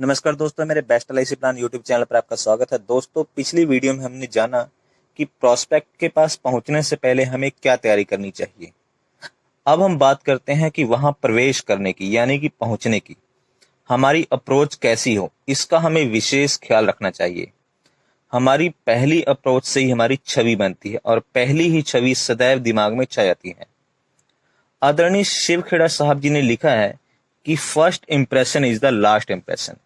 नमस्कार दोस्तों, मेरे best LIC plan YouTube channel पर आपका स्वागत है। दोस्तों, पिछली वीडियो में हमने जाना कि प्रोस्पेक्ट के पास पहुंचने से पहले हमें क्या तैयारी करनी चाहिए। अब हम बात करते हैं कि वहां प्रवेश करने की, यानी कि पहुंचने की हमारी अप्रोच कैसी हो। इसका हमें विशेष ख्याल रखना चाहिए। हमारी पहली अप्रोच से ही हमारी छवि बनती है और पहली ही छवि सदैव दिमाग में छा जाती है। आदरणीय शिव खेड़ा साहब जी ने लिखा है कि first impression is the last impression.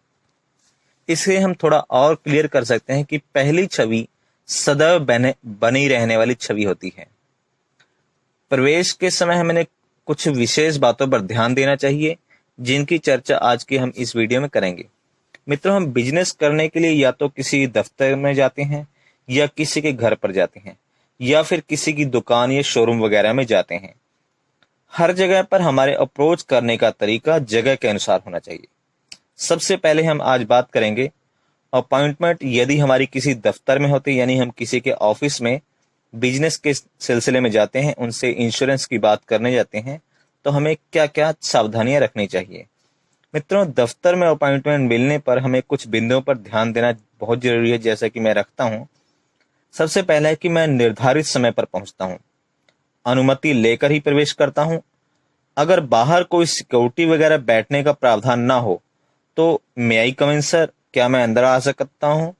इसे हम थोड़ा और क्लियर कर सकते हैं कि पहली छवि सदैव बनी रहने वाली छवि होती है। प्रवेश के समय हमें कुछ विशेष बातों पर ध्यान देना चाहिए, जिनकी चर्चा आज के हम इस वीडियो में करेंगे। मित्रों, हम बिजनेस करने के लिए या तो किसी दफ्तर में जाते हैं, या किसी के घर पर जाते हैं, या फिर किसी की दुकान या शोरूम वगैरह में जाते हैं। हर जगह पर हमारे अप्रोच करने का तरीका जगह के अनुसार होना चाहिए। सबसे पहले हम आज बात करेंगे अपॉइंटमेंट। यदि हमारी किसी दफ्तर में होती, यानी हम किसी के ऑफिस में बिजनेस के सिलसिले में जाते हैं, उनसे इंश्योरेंस की बात करने जाते हैं, तो हमें क्या क्या सावधानियां रखनी चाहिए। मित्रों, दफ्तर में अपॉइंटमेंट मिलने पर हमें कुछ बिंदुओं पर ध्यान देना बहुत जरूरी है, जैसा कि मैं रखता हूँ। सबसे पहला है कि मैं निर्धारित समय पर पहुंचता हूँ, अनुमति लेकर ही प्रवेश करता हूँ। अगर बाहर कोई सिक्योरिटी वगैरह बैठने का प्रावधान ना हो तो मे आई कम इन सर, क्या मैं अंदर आ सकता हूँ,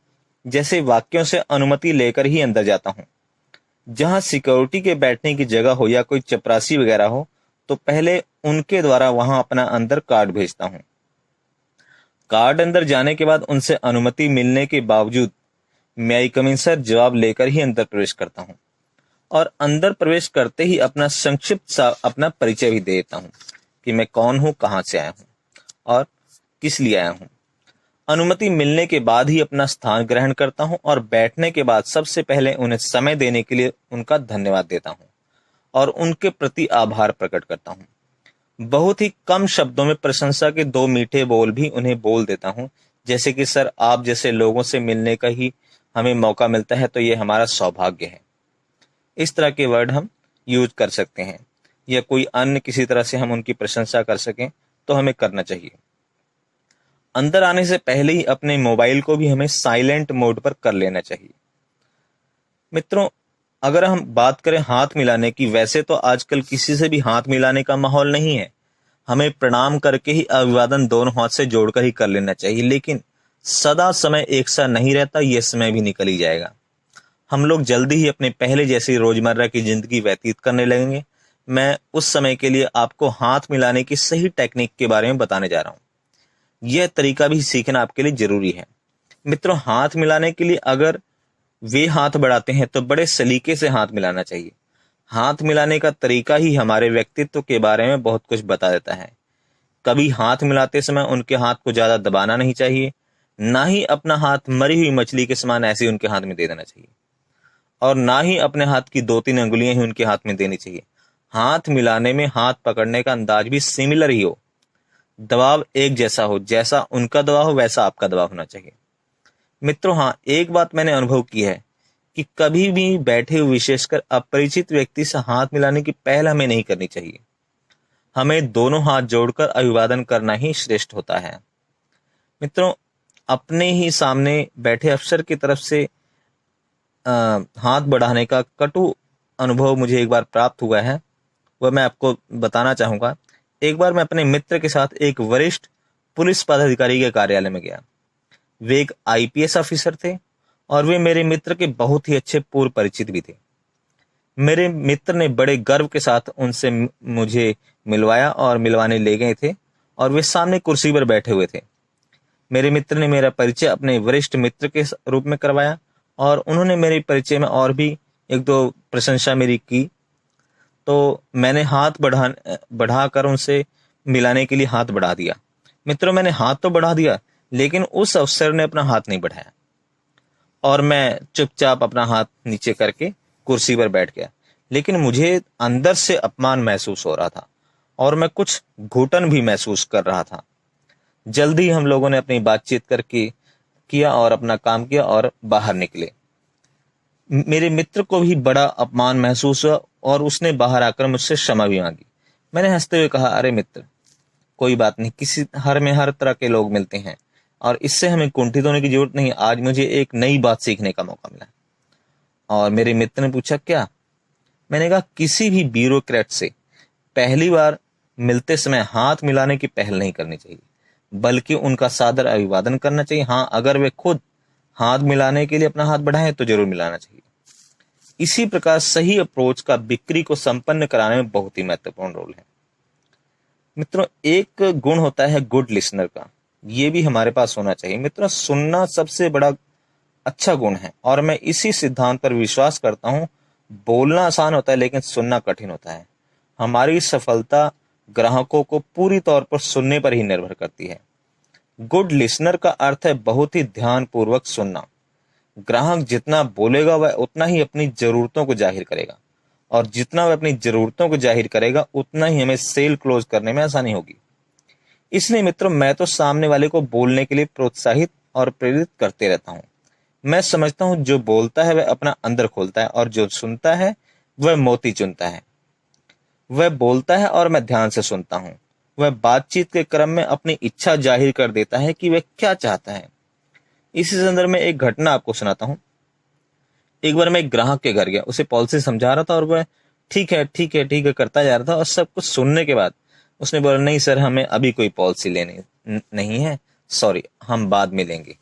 जैसे वाक्यों से अनुमति लेकर ही अंदर जाता हूँ। जहां सिक्योरिटी के बैठने की जगह हो या कोई चपरासी वगैरह हो, तो पहले उनके द्वारा वहां अपना अंदर कार्ड भेजता हूँ। कार्ड अंदर जाने के बाद उनसे अनुमति मिलने के बावजूद मे आई कम इन सर जवाब लेकर ही अंदर प्रवेश करता हूँ। और अंदर प्रवेश करते ही अपना संक्षिप्त सा अपना परिचय भी दे देता हूँ कि मैं कौन हूँ, कहाँ से आया हूँ और किस लिए आया हूँ। अनुमति मिलने के बाद ही अपना स्थान ग्रहण करता हूँ और बैठने के बाद सबसे पहले उन्हें समय देने के लिए उनका धन्यवाद देता हूँ और उनके प्रति आभार प्रकट करता हूँ। बहुत ही कम शब्दों में प्रशंसा के दो मीठे बोल भी उन्हें बोल देता हूँ, जैसे कि सर, आप जैसे लोगों से मिलने का ही हमें मौका मिलता है, तो ये हमारा सौभाग्य है। इस तरह के वर्ड हम यूज कर सकते हैं, या कोई अन्य किसी तरह से हम उनकी प्रशंसा कर सकें तो हमें करना चाहिए। अंदर आने से पहले ही अपने मोबाइल को भी हमें साइलेंट मोड पर कर लेना चाहिए। मित्रों, अगर हम बात करें हाथ मिलाने की, वैसे तो आजकल किसी से भी हाथ मिलाने का माहौल नहीं है। हमें प्रणाम करके ही अभिवादन दोनों हाथ से जोड़कर ही कर लेना चाहिए, लेकिन सदा समय एक सा नहीं रहता, यह समय भी निकल ही जाएगा। हम लोग जल्दी ही अपने पहले जैसी रोजमर्रा की जिंदगी व्यतीत करने लगेंगे। मैं उस समय के लिए आपको हाथ मिलाने की सही टेक्निक के बारे में बताने जा रहा हूं। यह तरीका भी सीखना आपके लिए जरूरी है। मित्रों, हाथ मिलाने के लिए अगर वे हाथ बढ़ाते हैं तो बड़े सलीके से हाथ मिलाना चाहिए। हाथ मिलाने का तरीका ही हमारे व्यक्तित्व के बारे में बहुत कुछ बता देता है। कभी हाथ मिलाते समय उनके हाथ को ज्यादा दबाना नहीं चाहिए, ना ही अपना हाथ मरी हुई मछली के समान ऐसे ही उनके हाथ में दे देना चाहिए, और ना ही अपने हाथ की 2-3 अंगुलियां ही उनके हाथ में देनी चाहिए। हाथ मिलाने में हाथ पकड़ने का अंदाज भी सिमिलर ही हो, दबाव एक जैसा हो, जैसा उनका दबाव हो वैसा आपका दबाव होना चाहिए। मित्रों, हाँ, एक बात मैंने अनुभव की है कि कभी भी बैठे हुए, विशेषकर अपरिचित व्यक्ति से हाथ मिलाने की पहल हमें नहीं करनी चाहिए। हमें दोनों हाथ जोड़कर अभिवादन करना ही श्रेष्ठ होता है। मित्रों, अपने ही सामने बैठे अफसर की तरफ से हाथ बढ़ाने का कटु अनुभव मुझे एक बार प्राप्त हुआ है, वह मैं आपको बताना चाहूंगा। एक बार मैं अपने मित्र के साथ एक वरिष्ठ पुलिस पदाधिकारी के कार्यालय में गया। वे एक आईपीएस ऑफिसर थे और वे मेरे मित्र के बहुत ही अच्छे पूर्व परिचित भी थे। मेरे मित्र ने बड़े गर्व के साथ उनसे मुझे मिलवाया और मिलवाने ले गए थे, और वे सामने कुर्सी पर बैठे हुए थे। मेरे मित्र ने मेरा परिचय अपने वरिष्ठ मित्र के रूप में करवाया, और उन्होंने मेरे परिचय में और भी एक दो प्रशंसा मेरी की। तो मैंने हाथ बढ़ाकर उनसे मिलाने के लिए हाथ बढ़ा दिया। मित्रों, मैंने हाथ तो बढ़ा दिया, लेकिन उस अफसर ने अपना हाथ नहीं बढ़ाया, और मैं चुपचाप अपना हाथ नीचे करके कुर्सी पर बैठ गया। लेकिन मुझे अंदर से अपमान महसूस हो रहा था, और मैं कुछ घुटन भी महसूस कर रहा था। जल्दी हम लोगों ने अपनी बातचीत करके किया और अपना काम किया और बाहर निकले। मेरे मित्र को भी बड़ा अपमान महसूस हुआ, और उसने बाहर आकर मुझसे क्षमा भी मांगी। मैंने हंसते हुए कहा, अरे मित्र, कोई बात नहीं, किसी हर में हर तरह के लोग मिलते हैं। और इससे हमें कुंठित होने की जरूरत नहीं। आज मुझे एक नई बात सीखने का मौका मिला। और मेरे मित्र ने पूछा क्या? मैंने कहा किसी भी ब्यूरोक्रेट से पहली बार मिलते समय हाथ मिलाने की पहल नहीं करनी चाहिए, बल्कि उनका सादर अभिवादन करना चाहिए। हाँ, अगर वे खुद हाथ मिलाने के लिए अपना हाथ बढ़ाएं तो जरूर मिलाना चाहिए। इसी प्रकार सही अप्रोच का बिक्री को संपन्न कराने में बहुत ही महत्वपूर्ण रोल है। मित्रों, एक गुण होता है गुड लिसनर का, ये भी हमारे पास होना चाहिए। मित्रों, सुनना सबसे बड़ा अच्छा गुण है और मैं इसी सिद्धांत पर विश्वास करता हूं। बोलना आसान होता है लेकिन सुनना कठिन होता है। हमारी सफलता ग्राहकों को पूरी तौर पर सुनने पर ही निर्भर करती है। गुड लिसनर का अर्थ है बहुत ही ध्यानपूर्वक सुनना। ग्राहक जितना बोलेगा वह उतना ही अपनी जरूरतों को जाहिर करेगा, और जितना वह अपनी जरूरतों को जाहिर करेगा उतना ही हमें सेल क्लोज करने में आसानी होगी। इसलिए मित्रों, मैं तो सामने वाले को बोलने के लिए प्रोत्साहित और प्रेरित करते रहता हूं। मैं समझता हूं जो बोलता है वह अपना अंदर खोलता है, और जो सुनता है वह मोती चुनता है। वह बोलता है और मैं ध्यान से सुनता हूं। वह बातचीत के क्रम में अपनी इच्छा जाहिर कर देता है कि वह क्या चाहता है। इसी संदर्भ में एक घटना आपको सुनाता हूं। एक बार मैं एक ग्राहक के घर गया, उसे पॉलिसी समझा रहा था और वह ठीक है ठीक है ठीक है करता जा रहा था। और सब कुछ सुनने के बाद उसने बोला, नहीं सर, हमें अभी कोई पॉलिसी लेनी नहीं है, सॉरी, हम बाद में लेंगे।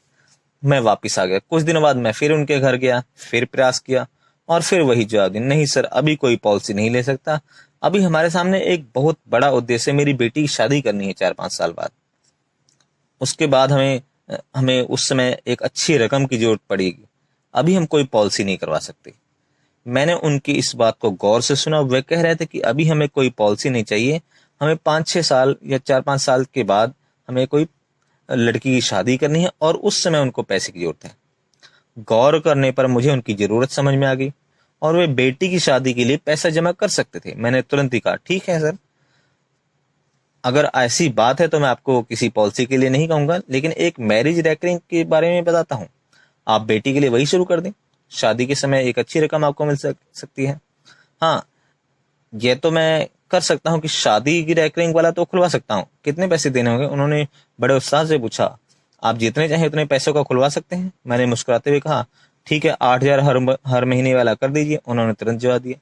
मैं वापिस आ गया। कुछ दिनों बाद मैं फिर उनके घर गया, फिर प्रयास किया और फिर वही जवाब दिया, नहीं सर, अभी कोई पॉलिसी नहीं ले सकता, अभी हमारे सामने एक बहुत बड़ा उद्देश्य है, मेरी बेटी की शादी करनी है 4-5 साल बाद। उसके बाद हमें हमें उस समय एक अच्छी रकम की जरूरत पड़ेगी, अभी हम कोई पॉलिसी नहीं करवा सकते। मैंने उनकी इस बात को गौर से सुना। वे कह रहे थे कि अभी हमें कोई पॉलिसी नहीं चाहिए, हमें 5-6 साल या 4-5 साल के बाद हमें कोई लड़की की शादी करनी है और उस समय उनको पैसे की जरूरत है। गौर करने पर मुझे उनकी जरूरत समझ में आ गई और वे बेटी की शादी के लिए पैसा जमा कर सकते थे। मैंने तुरंत ही कहा, ठीक है सर, अगर ऐसी बात है तो मैं आपको किसी पॉलिसी के लिए नहीं कहूंगा, लेकिन एक मैरिज रेकरिंग के बारे में बताता हूँ। आप बेटी के लिए वही शुरू कर दें, शादी के समय एक अच्छी रकम आपको मिल सकती है। हाँ, ये तो मैं कर सकता हूँ कि शादी की रेकरिंग वाला तो खुलवा सकता हूँ, कितने पैसे देने होंगे? उन्होंने बड़े उत्साह से पूछा। आप जितने चाहें उतने पैसों का खुलवा सकते हैं। मैंने मुस्कुराते हुए कहा, ठीक है, 8,000 हर महीने वाला कर दीजिए। उन्होंने तुरंत जवाब दिया।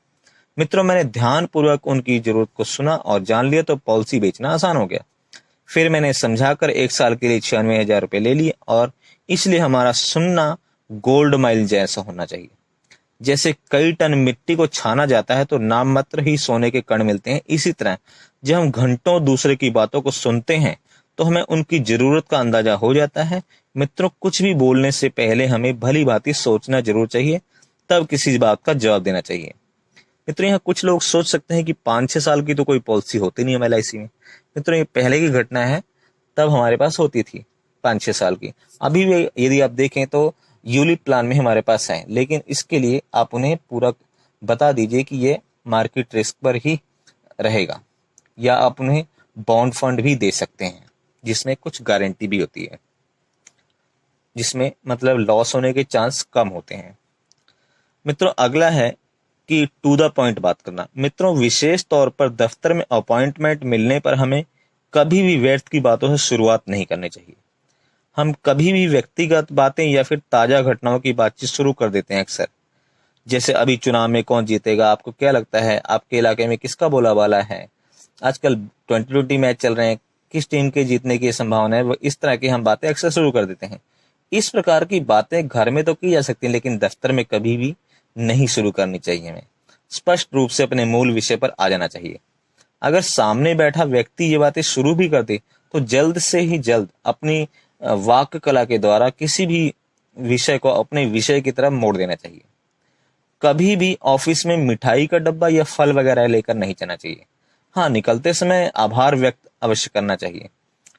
मित्रों, मैंने ध्यानपूर्वक उनकी जरूरत को सुना और जान लिया तो पॉलिसी बेचना आसान हो गया। फिर मैंने समझाकर 1 साल के लिए 96,000 रुपये ले लिए। और इसलिए हमारा सुनना गोल्ड माइल जैसा होना चाहिए। जैसे कई टन मिट्टी को छाना जाता है तो नाम मात्र ही सोने के कण मिलते हैं, इसी तरह जब हम घंटों दूसरे की बातों को सुनते हैं तो हमें उनकी जरूरत का अंदाजा हो जाता है। मित्रों, कुछ भी बोलने से पहले हमें भली भांति सोचना जरूर चाहिए, तब किसी बात का जवाब देना चाहिए। मित्रों, यहाँ कुछ लोग सोच सकते हैं कि 5-6 साल की तो कोई पॉलिसी होती नहीं है LIC में। मित्रों, ये पहले की घटना है, तब हमारे पास होती थी 5-6 साल की। अभी भी यदि आप देखें तो यूलिप प्लान में हमारे पास है, लेकिन इसके लिए आप उन्हें पूरा बता दीजिए कि ये मार्केट रिस्क पर ही रहेगा, या आप उन्हें बॉन्ड फंड भी दे सकते हैं जिसमें कुछ गारंटी भी होती है, जिसमें मतलब लॉस होने के चांस कम होते हैं। मित्रों, अगला है कि टू द पॉइंट बात करना। मित्रों, विशेष तौर पर दफ्तर में अपॉइंटमेंट मिलने पर हमें कभी भी व्यर्थ की बातों से शुरुआत नहीं करनी चाहिए। हम कभी भी व्यक्तिगत बातें या फिर ताजा घटनाओं की बातचीत शुरू कर देते हैं अक्सर। जैसे अभी चुनाव में कौन जीतेगा, आपको क्या लगता है, आपके इलाके में किसका बोलाबाला है, आजकल 2020 मैच चल रहे हैं, किस टीम के जीतने की संभावना है। इस तरह की हम बातें अक्सर शुरू कर देते हैं। इस प्रकार की बातें घर में तो की जा सकती हैं, लेकिन दफ्तर में कभी भी नहीं शुरू करनी चाहिए। हमें स्पष्ट रूप से अपने मूल विषय पर आ जाना चाहिए। अगर सामने बैठा व्यक्ति ये बातें शुरू भी कर दे तो जल्द से ही जल्द अपनी वाक्य कला के द्वारा किसी भी विषय को अपने विषय की तरफ मोड़ देना चाहिए। कभी भी ऑफिस में मिठाई का डब्बा या फल वगैरह लेकर नहीं जाना चाहिए। हाँ, निकलते समय आभार व्यक्त अवश्य करना चाहिए।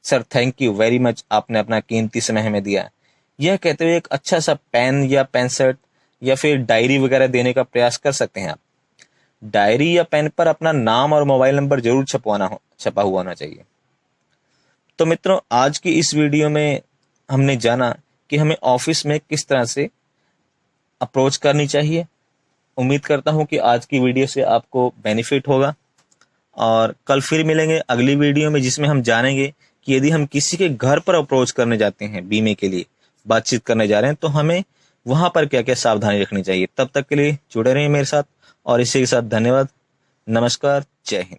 Sir, thank you very much, आपने अपना कीमती समय हमें दिया। यह कहते हुए एक अच्छा सा पेन या पेंसिल या फिर डायरी वगैरह देने का प्रयास कर सकते हैं आप। डायरी या पेन पर अपना नाम और मोबाइल नंबर जरूर छपा हुआ होना चाहिए। तो मित्रों, आज की इस वीडियो में हमने जाना कि हमें ऑफिस में किस तरह से अप्रोच करनी चाहिए। उम्मीद करता हूं कि आज की वीडियो से आपको बेनिफिट होगा, और कल फिर मिलेंगे अगली वीडियो में, जिसमें हम जानेंगे कि यदि हम किसी के घर पर अप्रोच करने जाते हैं बीमे के लिए, बातचीत करने जा रहे हैं, तो हमें वहां पर क्या क्या सावधानी रखनी चाहिए। तब तक के लिए जुड़े रहिए मेरे साथ और इसी के साथ धन्यवाद। नमस्कार, जय हिंद।